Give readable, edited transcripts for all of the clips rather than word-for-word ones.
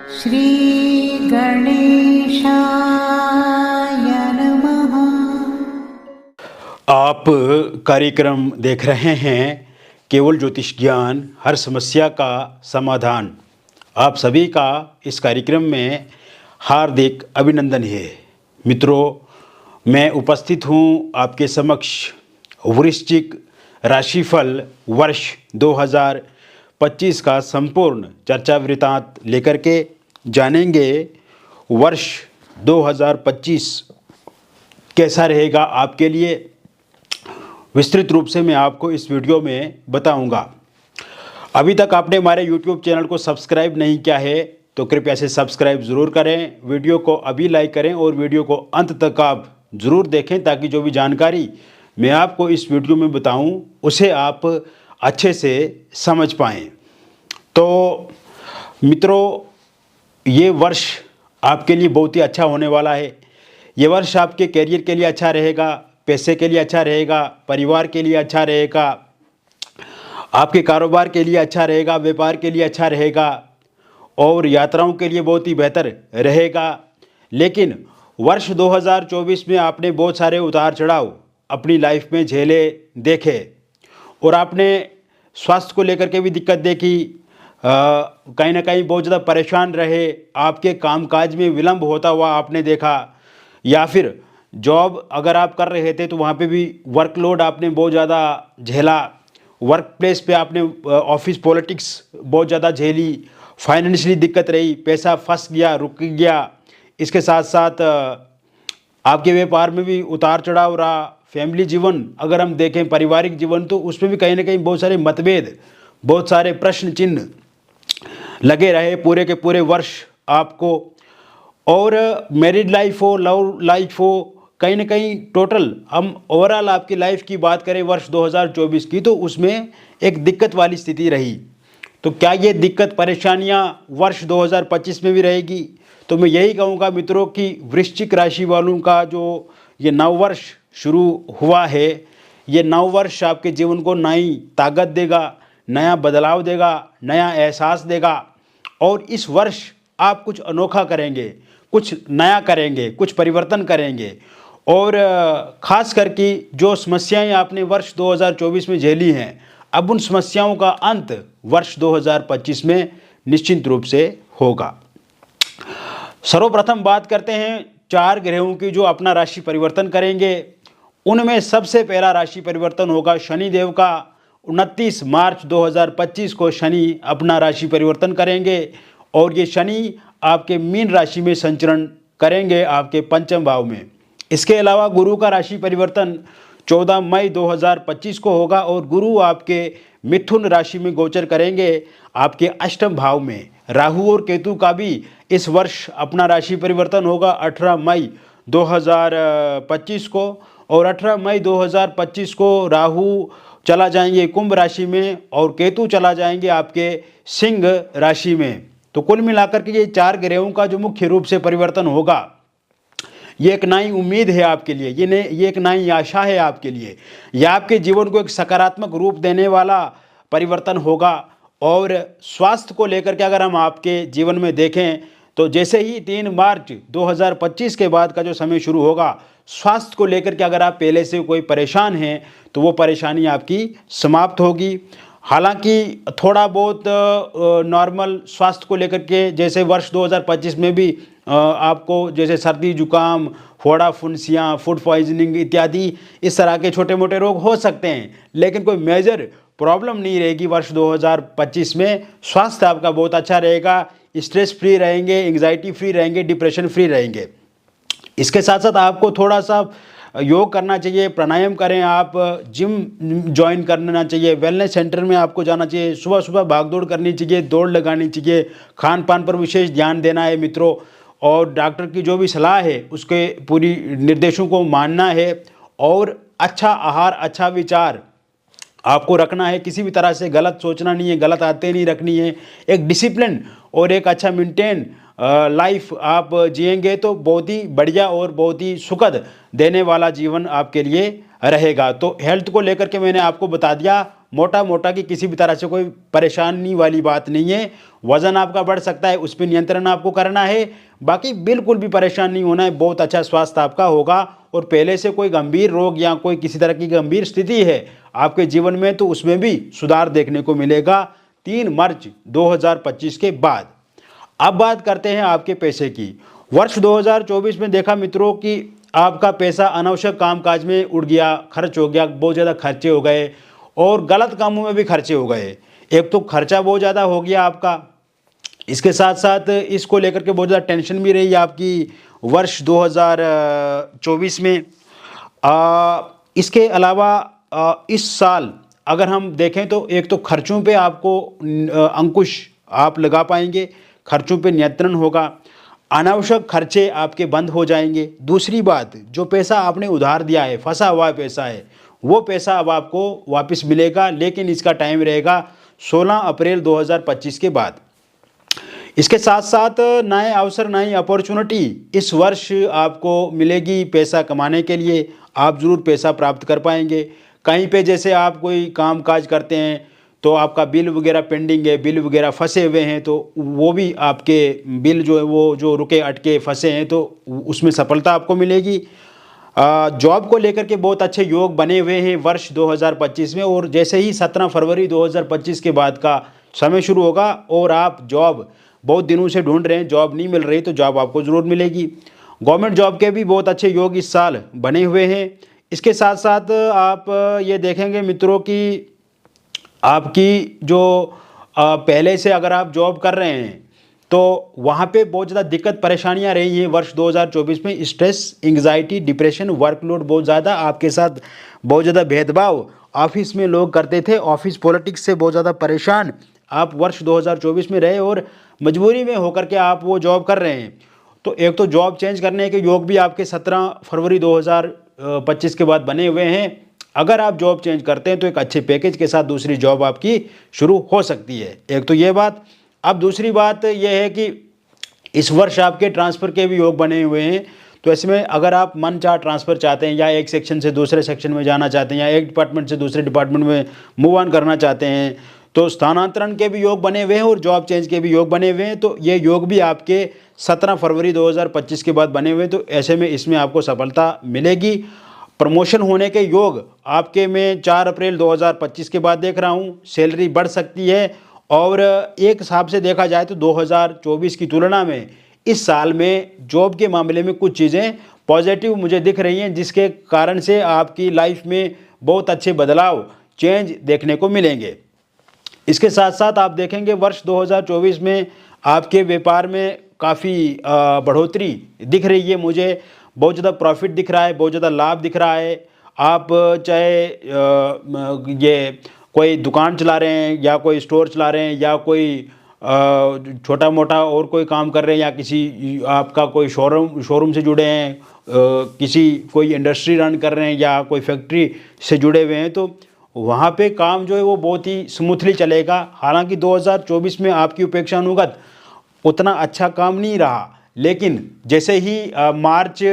श्री गणेशाय नमः। आप कार्यक्रम देख रहे हैं केवल ज्योतिष ज्ञान, हर समस्या का समाधान। आप सभी का इस कार्यक्रम में हार्दिक अभिनंदन है। मित्रों, मैं उपस्थित हूँ आपके समक्ष वृश्चिक राशिफल वर्ष 2025 का संपूर्ण चर्चा वृत्तांत लेकर के जानेंगे वर्ष 2025 कैसा रहेगा आपके लिए। विस्तृत रूप से मैं आपको इस वीडियो में बताऊंगा। अभी तक आपने हमारे YouTube चैनल को सब्सक्राइब नहीं किया है तो कृपया से सब्सक्राइब ज़रूर करें, वीडियो को अभी लाइक करें और वीडियो को अंत तक आप ज़रूर देखें ताकि जो भी जानकारी मैं आपको इस वीडियो में बताऊं उसे आप अच्छे से समझ पाएँ। तो मित्रों, ये वर्ष आपके लिए बहुत ही अच्छा होने वाला है। ये वर्ष आपके करियर के लिए अच्छा रहेगा, पैसे के लिए अच्छा रहेगा, परिवार के लिए अच्छा रहेगा, आपके कारोबार के लिए अच्छा रहेगा, व्यापार के लिए अच्छा रहेगा और यात्राओं के लिए बहुत ही बेहतर रहेगा। लेकिन वर्ष 2024 में आपने बहुत सारे उतार चढ़ाव अपनी लाइफ में झेले देखे और आपने स्वास्थ्य को लेकर के भी दिक्कत देखी। कहीं ना कहीं बहुत ज़्यादा परेशान रहे, आपके कामकाज में विलंब होता हुआ आपने देखा, या फिर जॉब अगर आप कर रहे थे तो वहाँ पे भी वर्कलोड आपने बहुत ज़्यादा झेला, वर्क प्लेस पे आपने ऑफिस पॉलिटिक्स बहुत ज़्यादा झेली, फाइनेंशियली दिक्कत रही, पैसा फंस गया, रुक गया। इसके साथ साथ आपके व्यापार में भी उतार चढ़ाव रहा। फैमिली जीवन अगर हम देखें, पारिवारिक जीवन, तो उसमें भी कहीं ना कहीं बहुत सारे मतभेद, बहुत सारे प्रश्न चिन्ह लगे रहे पूरे के पूरे वर्ष आपको। और मैरिड लाइफ हो, लव लाइफ हो, कहीं ना कहीं टोटल हम ओवरऑल आपकी लाइफ की बात करें वर्ष 2024 की, तो उसमें एक दिक्कत वाली स्थिति रही। तो क्या ये दिक्कत परेशानियां वर्ष 2025 में भी रहेगी? तो मैं यही कहूँगा मित्रों कि वृश्चिक राशि वालों का जो ये नव वर्ष शुरू हुआ है, ये नव वर्ष आपके जीवन को नई ताकत देगा, नया बदलाव देगा, नया एहसास देगा। और इस वर्ष आप कुछ अनोखा करेंगे, कुछ नया करेंगे, कुछ परिवर्तन करेंगे। और ख़ास करके जो समस्याएं आपने वर्ष 2024 में झेली हैं, अब उन समस्याओं का अंत वर्ष 2025 में निश्चित रूप से होगा। सर्वप्रथम बात करते हैं 4 ग्रहों की जो अपना राशि परिवर्तन करेंगे। उनमें सबसे पहला राशि परिवर्तन होगा शनि देव का। 29 मार्च 2025 को शनि अपना राशि परिवर्तन करेंगे और ये शनि आपके मीन राशि में संचरण करेंगे, आपके पंचम भाव में। इसके अलावा गुरु का राशि परिवर्तन 14 मई 2025 को होगा और गुरु आपके मिथुन राशि में गोचर करेंगे, आपके अष्टम भाव में। राहु और केतु का भी इस वर्ष अपना राशि परिवर्तन होगा 18 मई 2025 को। और 18 मई 2025 को राहु चला जाएंगे कुंभ राशि में और केतु चला जाएंगे आपके सिंह राशि में। तो कुल मिलाकर के ये 4 ग्रहों का जो मुख्य रूप से परिवर्तन होगा, ये एक नई उम्मीद है आपके लिए, ये एक नई आशा है आपके लिए। यह आपके जीवन को एक सकारात्मक रूप देने वाला परिवर्तन होगा। और स्वास्थ्य को लेकर के अगर हम आपके जीवन में देखें तो जैसे ही 3 मार्च 2025 के बाद का जो समय शुरू होगा, स्वास्थ्य को लेकर के अगर आप पहले से कोई परेशान हैं तो वो परेशानी आपकी समाप्त होगी। हालांकि थोड़ा बहुत नॉर्मल स्वास्थ्य को लेकर के, जैसे वर्ष 2025 में भी आपको जैसे सर्दी जुकाम, फोड़ा फुंसियाँ, फूड पॉइजनिंग इत्यादि इस तरह के छोटे मोटे रोग हो सकते हैं, लेकिन कोई मेजर प्रॉब्लम नहीं रहेगी। वर्ष 2025 में स्वास्थ्य आपका बहुत अच्छा रहेगा, स्ट्रेस फ्री रहेंगे, एंग्जाइटी फ्री रहेंगे, डिप्रेशन फ्री रहेंगे। इसके साथ साथ आपको थोड़ा सा योग करना चाहिए, प्राणायाम करें, आप जिम ज्वाइन करना चाहिए, वेलनेस सेंटर में आपको जाना चाहिए, सुबह सुबह भागदौड़ करनी चाहिए, दौड़ लगानी चाहिए, खान पान पर विशेष ध्यान देना है मित्रों। और डॉक्टर की जो भी सलाह है उसके पूरी निर्देशों को मानना है। और अच्छा आहार, अच्छा विचार आपको रखना है, किसी भी तरह से गलत सोचना नहीं है, गलत आदतें नहीं रखनी है। एक डिसिप्लिन और एक अच्छा मेंटेन लाइफ आप जिएंगे तो बहुत ही बढ़िया और बहुत ही सुखद देने वाला जीवन आपके लिए रहेगा। तो हेल्थ को लेकर के मैंने आपको बता दिया, मोटा मोटा कि किसी भी तरह से कोई परेशानी वाली बात नहीं है। वज़न आपका बढ़ सकता है, उस पर नियंत्रण आपको करना है, बाकी बिल्कुल भी परेशान नहीं होना है। बहुत अच्छा स्वास्थ्य आपका होगा और पहले से कोई गंभीर रोग या कोई किसी तरह की गंभीर स्थिति है आपके जीवन में तो उसमें भी सुधार देखने को मिलेगा 3 मार्च 2025 के बाद। अब बात करते हैं आपके पैसे की। वर्ष 2024 में देखा मित्रों कि आपका पैसा अनावश्यक कामकाज में उड़ गया, खर्च हो गया, बहुत ज़्यादा खर्चे हो गए और गलत कामों में भी खर्चे हो गए। एक तो खर्चा बहुत ज़्यादा हो गया आपका, इसके साथ साथ इसको लेकर के बहुत ज़्यादा टेंशन भी रही आपकी वर्ष 2024 में। इसके अलावा इस साल अगर हम देखें तो एक तो खर्चों पे आपको अंकुश आप लगा पाएंगे, खर्चों पे नियंत्रण होगा, अनावश्यक खर्चे आपके बंद हो जाएंगे। दूसरी बात, जो पैसा आपने उधार दिया है, फंसा हुआ पैसा है, वो पैसा अब आपको वापस मिलेगा, लेकिन इसका टाइम रहेगा 16 अप्रैल 2025 के बाद। इसके साथ साथ नए अवसर, नई अपॉर्चुनिटी इस वर्ष आपको मिलेगी पैसा कमाने के लिए। आप ज़रूर पैसा प्राप्त कर पाएंगे। कहीं पे जैसे आप कोई काम काज करते हैं तो आपका बिल वगैरह पेंडिंग है, बिल वगैरह फंसे हुए हैं, तो वो भी आपके बिल जो है वो जो रुके अटके फंसे हैं तो उसमें सफलता आपको मिलेगी। जॉब को लेकर के बहुत अच्छे योग बने हुए हैं वर्ष 2025 में, और जैसे ही 17 फरवरी 2025 के बाद का समय शुरू होगा और आप जॉब बहुत दिनों से ढूंढ रहे हैं, जॉब नहीं मिल रही, तो जॉब आपको ज़रूर मिलेगी। गवर्नमेंट जॉब के भी बहुत अच्छे योग इस साल बने हुए हैं। इसके साथ साथ आप ये देखेंगे मित्रों कि आपकी जो पहले से अगर आप जॉब कर रहे हैं तो वहाँ पे बहुत ज़्यादा दिक्कत परेशानियाँ रही हैं वर्ष 2024 में। स्ट्रेस, एंग्जाइटी, डिप्रेशन, वर्कलोड बहुत ज़्यादा, आपके साथ बहुत ज़्यादा भेदभाव ऑफिस में लोग करते थे, ऑफिस पॉलिटिक्स से बहुत ज़्यादा परेशान आप वर्ष 2024 में रहे और मजबूरी में होकर के आप वो जॉब कर रहे हैं। तो एक तो जॉब चेंज करने के योग भी आपके 17 फरवरी 2025 के बाद बने हुए हैं। अगर आप जॉब चेंज करते हैं तो एक अच्छे पैकेज के साथ दूसरी जॉब आपकी शुरू हो सकती है। एक तो ये बात। अब दूसरी बात यह है कि इस वर्ष आपके ट्रांसफ़र के भी योग बने हुए हैं। तो ऐसे में अगर आप मन चाह ट्रांसफ़र चाहते हैं या एक सेक्शन से दूसरे सेक्शन में जाना चाहते हैं या एक डिपार्टमेंट से दूसरे डिपार्टमेंट में मूव ऑन करना चाहते हैं तो स्थानांतरण के भी योग बने हुए हैं और जॉब चेंज के भी योग बने हुए हैं। तो ये योग भी आपके 17 फरवरी 2025 के बाद बने हुए हैं। तो ऐसे में इसमें आपको सफलता मिलेगी। प्रमोशन होने के योग आपके मैं 4 अप्रैल 2025 के बाद देख रहा हूँ। सैलरी बढ़ सकती है और एक हिसाब से देखा जाए तो 2024 की तुलना में इस साल में जॉब के मामले में कुछ चीज़ें पॉजिटिव मुझे दिख रही हैं, जिसके कारण से आपकी लाइफ में बहुत अच्छे बदलाव, चेंज देखने को मिलेंगे। इसके साथ साथ आप देखेंगे वर्ष 2024 में आपके व्यापार में काफ़ी बढ़ोतरी दिख रही है मुझे। बहुत ज़्यादा प्रॉफिट दिख रहा है, बहुत ज़्यादा लाभ दिख रहा है। आप चाहे ये कोई दुकान चला रहे हैं या कोई स्टोर चला रहे हैं या कोई छोटा मोटा और कोई काम कर रहे हैं या किसी आपका कोई शोरूम से जुड़े हैं, किसी कोई इंडस्ट्री रन कर रहे हैं या कोई फैक्ट्री से जुड़े हुए हैं, तो वहाँ पे काम जो है वो बहुत ही स्मूथली चलेगा। हालांकि 2024 में आपकी अपेक्षानुगत उतना अच्छा काम नहीं रहा, लेकिन जैसे ही मार्च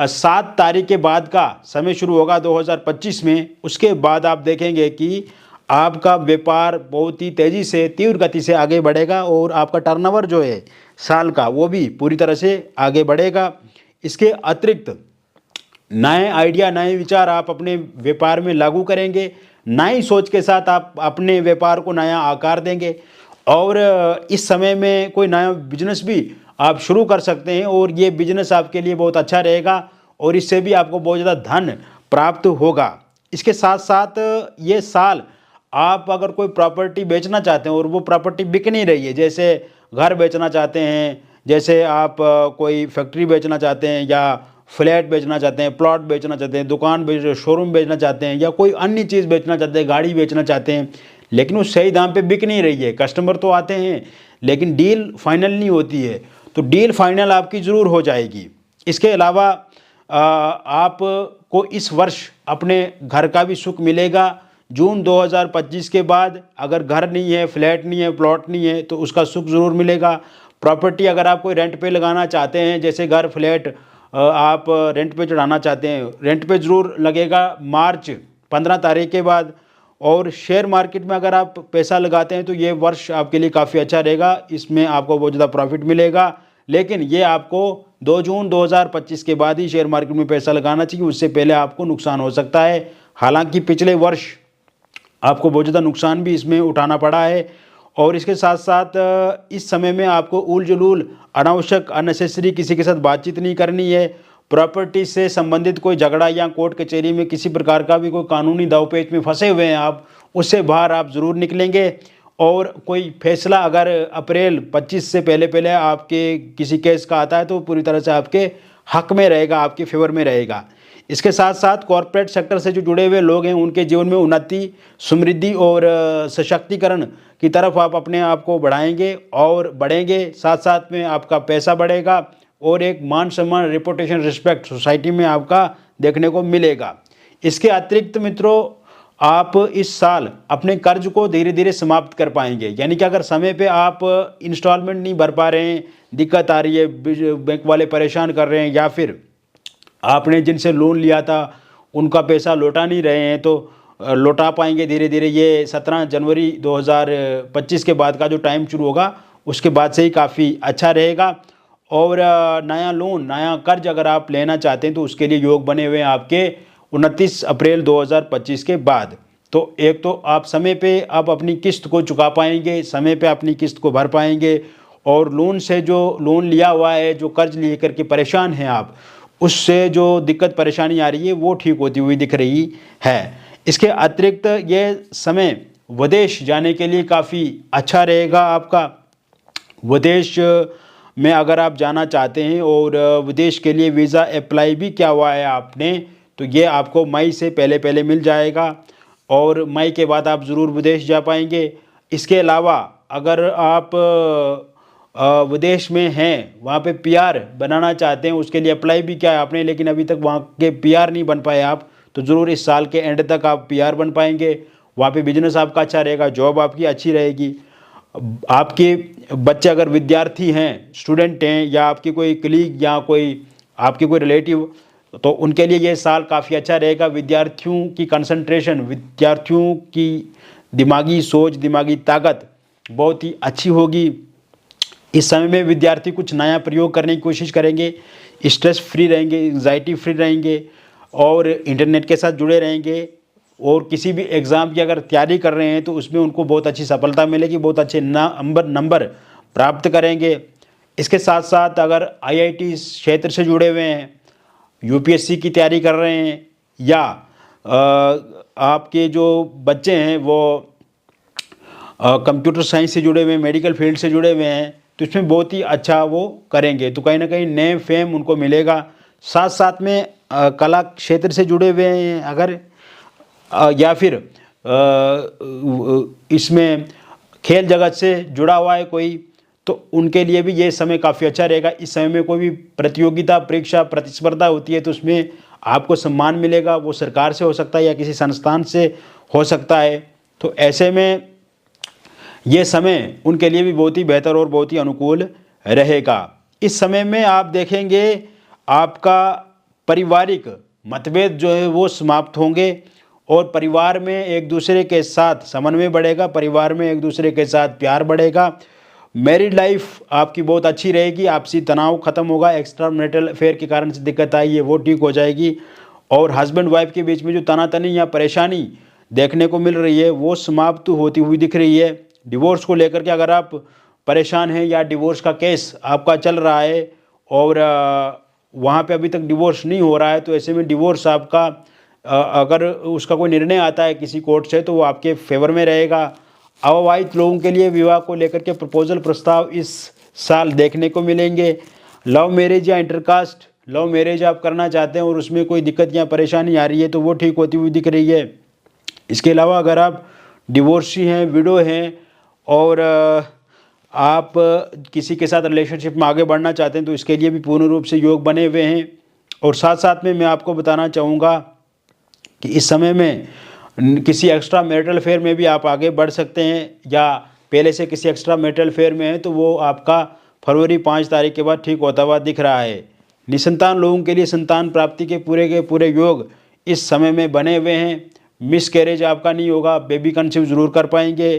7 तारीख के बाद का समय शुरू होगा 2025 में, उसके बाद आप देखेंगे कि आपका व्यापार बहुत ही तेज़ी से, तीव्र गति से आगे बढ़ेगा और आपका टर्नओवर जो है साल का वो भी पूरी तरह से आगे बढ़ेगा। इसके अतिरिक्त नए आइडिया, नए विचार आप अपने व्यापार में लागू करेंगे। नई सोच के साथ आप अपने व्यापार को नया आकार देंगे और इस समय में कोई नया बिजनेस भी आप शुरू कर सकते हैं और ये बिजनेस आपके लिए बहुत अच्छा रहेगा और इससे भी आपको बहुत ज़्यादा धन प्राप्त होगा। इसके साथ साथ ये साल आप अगर कोई प्रॉपर्टी बेचना चाहते हैं और वो प्रॉपर्टी बिक नहीं रही है, जैसे घर बेचना चाहते हैं, जैसे आप कोई फैक्ट्री बेचना चाहते हैं या फ्लैट बेचना चाहते हैं, प्लॉट बेचना चाहते हैं, दुकान शोरूम बेचना चाहते हैं या कोई अन्य चीज़ बेचना चाहते हैं, गाड़ी बेचना चाहते हैं, लेकिन वो सही दाम पे बिक नहीं रही है, कस्टमर तो आते हैं लेकिन डील फाइनल नहीं होती है, तो डील फाइनल आपकी ज़रूर हो जाएगी। इसके अलावा आपको इस वर्ष अपने घर का भी सुख मिलेगा। जून 2025 के बाद अगर घर नहीं है, फ्लैट नहीं है, प्लॉट नहीं है, तो उसका सुख ज़रूर मिलेगा। प्रॉपर्टी अगर आप कोई रेंट पे लगाना चाहते हैं, जैसे घर, फ्लैट आप रेंट पे चढ़ाना चाहते हैं, रेंट पे ज़रूर लगेगा मार्च 15 तारीख के बाद। और शेयर मार्केट में अगर आप पैसा लगाते हैं तो ये वर्ष आपके लिए काफ़ी अच्छा रहेगा, इसमें आपको बहुत ज़्यादा प्रॉफिट मिलेगा। लेकिन ये आपको 2 जून 2025 के बाद ही शेयर मार्केट में पैसा लगाना चाहिए, उससे पहले आपको नुकसान हो सकता है। हालांकि पिछले वर्ष आपको बहुत ज़्यादा नुकसान भी इसमें उठाना पड़ा है। और इसके साथ साथ इस समय में आपको उल जुलूल अनावश्यक अननेसेसरी किसी के साथ बातचीत नहीं करनी है। प्रॉपर्टी से संबंधित कोई झगड़ा या कोर्ट कचहरी में किसी प्रकार का भी कोई कानूनी दावपेच में फंसे हुए हैं आप, उससे बाहर आप ज़रूर निकलेंगे। और कोई फैसला अगर अप्रैल 25 से पहले पहले आपके किसी केस का आता है तो पूरी तरह से आपके हक में रहेगा, आपके फेवर में रहेगा। इसके साथ साथ कॉरपोरेट सेक्टर से जो जुड़े हुए लोग हैं उनके जीवन में उन्नति, समृद्धि और सशक्तिकरण की तरफ आप अपने आप को बढ़ाएंगे और बढ़ेंगे। साथ साथ में आपका पैसा बढ़ेगा और एक मान सम्मान, रेपुटेशन, रिस्पेक्ट सोसाइटी में आपका देखने को मिलेगा। इसके अतिरिक्त मित्रों, आप इस साल अपने कर्ज को धीरे धीरे समाप्त कर पाएंगे। यानी कि अगर समय पे आप इंस्टॉलमेंट नहीं भर पा रहे हैं, दिक्कत आ रही है, बैंक वाले परेशान कर रहे हैं, या फिर आपने जिनसे लोन लिया था उनका पैसा लौटा नहीं रहे हैं, तो लौटा पाएंगे धीरे धीरे। ये 17 जनवरी 2025 के बाद का जो टाइम शुरू होगा उसके बाद से ही काफ़ी अच्छा रहेगा। और नया लोन, नया कर्ज अगर आप लेना चाहते हैं तो उसके लिए योग बने हुए हैं आपके 29 अप्रैल 2025 के बाद। तो एक तो आप समय पे आप अपनी किस्त को चुका पाएंगे, समय पे अपनी किस्त को भर पाएंगे, और लोन से जो लोन लिया हुआ है, जो कर्ज लिए करके परेशान हैं आप, उससे जो दिक्कत परेशानी आ रही है वो ठीक होती हुई दिख रही है। इसके अतिरिक्त ये समय विदेश जाने के लिए काफ़ी अच्छा रहेगा आपका। विदेश में अगर आप जाना चाहते हैं और विदेश के लिए वीज़ा अप्लाई भी किया हुआ है आपने, तो ये आपको मई से पहले पहले मिल जाएगा और मई के बाद आप ज़रूर विदेश जा पाएंगे। इसके अलावा अगर आप विदेश में हैं, वहाँ पे पीआर बनाना चाहते हैं, उसके लिए अप्लाई भी किया है आपने, लेकिन अभी तक वहाँ के पीआर नहीं बन पाए आप, तो ज़रूर इस साल के एंड तक आप पीआर बन पाएंगे। वहाँ पे बिजनेस आपका अच्छा रहेगा, जॉब आपकी अच्छी रहेगी। आपके बच्चे अगर विद्यार्थी हैं, स्टूडेंट हैं, या आपके कोई कलीग या कोई आपके कोई रिलेटिव, तो उनके लिए ये साल काफ़ी अच्छा रहेगा। विद्यार्थियों की कंसंट्रेशन, विद्यार्थियों की दिमागी सोच, दिमागी ताकत बहुत ही अच्छी होगी। इस समय में विद्यार्थी कुछ नया प्रयोग करने की कोशिश करेंगे, स्ट्रेस फ्री रहेंगे, एंजाइटी फ्री रहेंगे और इंटरनेट के साथ जुड़े रहेंगे। और किसी भी एग्ज़ाम की अगर तैयारी कर रहे हैं तो उसमें उनको बहुत अच्छी सफलता मिलेगी, बहुत अच्छे नंबर प्राप्त करेंगे। इसके साथ साथ अगर आईआईटी क्षेत्र से जुड़े हुए हैं, यूपीएससी की तैयारी कर रहे हैं, या आपके जो बच्चे हैं वो कंप्यूटर साइंस से जुड़े हुए हैं, मेडिकल फील्ड से जुड़े हुए हैं, तो इसमें बहुत ही अच्छा वो करेंगे, तो कहीं ना कहीं नेम फेम उनको मिलेगा। साथ साथ में कला क्षेत्र से जुड़े हुए हैं अगर, या फिर इसमें खेल जगत से जुड़ा हुआ है कोई, तो उनके लिए भी ये समय काफ़ी अच्छा रहेगा। इस समय में कोई भी प्रतियोगिता, परीक्षा, प्रतिस्पर्धा होती है तो उसमें आपको सम्मान मिलेगा, वो सरकार से हो सकता है या किसी संस्थान से हो सकता है। तो ऐसे में ये समय उनके लिए भी बहुत ही बेहतर और बहुत ही अनुकूल रहेगा। इस समय में आप देखेंगे आपका पारिवारिक मतभेद जो है वो समाप्त होंगे और परिवार में एक दूसरे के साथ समन्वय बढ़ेगा, परिवार में एक दूसरे के साथ प्यार बढ़ेगा। मैरिड लाइफ आपकी बहुत अच्छी रहेगी, आपसी तनाव खत्म होगा, एक्स्ट्रा मैरिटल अफेयर के कारण से दिक्कत आई है वो ठीक हो जाएगी। और हस्बैंड वाइफ के बीच में जो तनातनी या परेशानी देखने को मिल रही है वो समाप्त होती हुई दिख रही है। डिवोर्स को लेकर के अगर आप परेशान हैं या डिवोर्स का केस आपका चल रहा है और वहाँ पे अभी तक डिवोर्स नहीं हो रहा है, तो ऐसे में डिवोर्स आपका अगर उसका कोई निर्णय आता है किसी कोर्ट से तो वो आपके फेवर में रहेगा। अविवाहित लोगों के लिए विवाह को लेकर के प्रपोजल प्रस्ताव इस साल देखने को मिलेंगे। लव मैरिज या इंटरकास्ट लव मैरिज आप करना चाहते हैं और उसमें कोई दिक्कत या परेशानी आ रही है तो वो ठीक होती हुई दिख रही है। इसके अलावा अगर आप डिवोर्सी हैं, विडो हैं और आप किसी के साथ रिलेशनशिप में आगे बढ़ना चाहते हैं तो इसके लिए भी पूर्ण रूप से योग बने हुए हैं। और साथ साथ में मैं आपको बताना चाहूँगा कि इस समय में किसी एक्स्ट्रा मैरिटल अफेयर में भी आप आगे बढ़ सकते हैं, या पहले से किसी एक्स्ट्रा मैरिटल अफेयर में है तो वो आपका फरवरी 5 तारीख के बाद ठीक होता हुआ दिख रहा है। निसंतान लोगों के लिए संतान प्राप्ति के पूरे योग इस समय में बने हुए हैं। मिस कैरेज आपका नहीं होगा, बेबी कंसीव ज़रूर कर पाएंगे।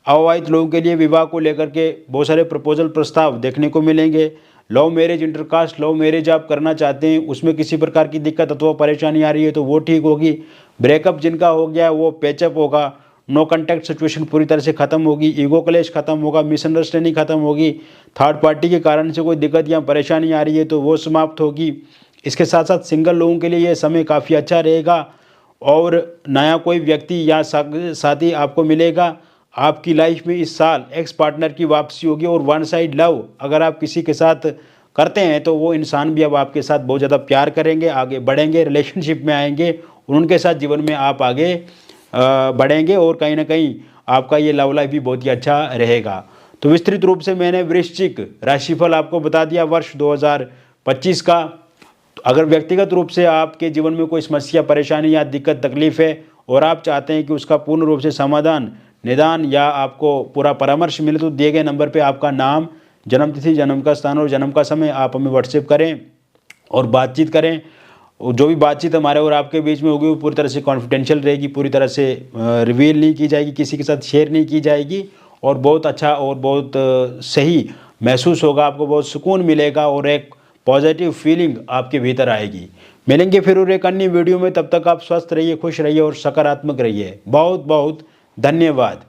अविवाहित लोगों के लिए विवाह को लेकर के बहुत सारे प्रपोजल प्रस्ताव देखने को मिलेंगे। Love marriage, intercaste love marriage आप करना चाहते हैं, उसमें किसी प्रकार की दिक्कत अथवा परेशानी आ रही है तो वो ठीक होगी। ब्रेकअप जिनका हो गया है वो पैचअप होगा। नो कॉन्टैक्ट सिचुएशन पूरी तरह से खत्म होगी। ईगो क्लेश खत्म होगा, मिसअंडरस्टैंडिंग खत्म होगी। थर्ड पार्टी के कारण से कोई दिक्कत या परेशानी आ रही है तो वो समाप्त होगी। इसके साथ साथ सिंगल लोगों के लिए ये समय काफ़ी अच्छा रहेगा और नया कोई व्यक्ति या साथी आपको मिलेगा। आपकी लाइफ में इस साल एक्स पार्टनर की वापसी होगी और वन साइड लव अगर आप किसी के साथ करते हैं तो वो इंसान भी अब आपके साथ बहुत ज़्यादा प्यार करेंगे, आगे बढ़ेंगे, रिलेशनशिप में आएंगे और उनके साथ जीवन में आप आगे बढ़ेंगे और कहीं ना कहीं आपका ये लव लाइफ भी बहुत ही अच्छा रहेगा। तो विस्तृत रूप से मैंने वृश्चिक राशिफल आपको बता दिया वर्ष 2025 का। अगर व्यक्तिगत रूप से आपके जीवन में कोई समस्या, परेशानी या दिक्कत तकलीफ है और आप चाहते हैं कि उसका पूर्ण रूप से समाधान, निदान या आपको पूरा परामर्श मिले तो दिए गए नंबर पे आपका नाम, जन्मतिथि, जन्म का स्थान और जन्म का समय आप हमें व्हाट्सएप करें और बातचीत करें। जो भी बातचीत हमारे और आपके बीच में होगी वो पूरी तरह से कॉन्फिडेंशियल रहेगी, पूरी तरह से रिवील नहीं की जाएगी, किसी के साथ शेयर नहीं की जाएगी और बहुत अच्छा और बहुत सही महसूस होगा, आपको बहुत सुकून मिलेगा और एक पॉजिटिव फीलिंग आपके भीतर आएगी। मिलेंगे फिर और एक अन्य वीडियो में, तब तक आप स्वस्थ रहिए, खुश रहिए और सकारात्मक रहिए। बहुत बहुत धन्यवाद।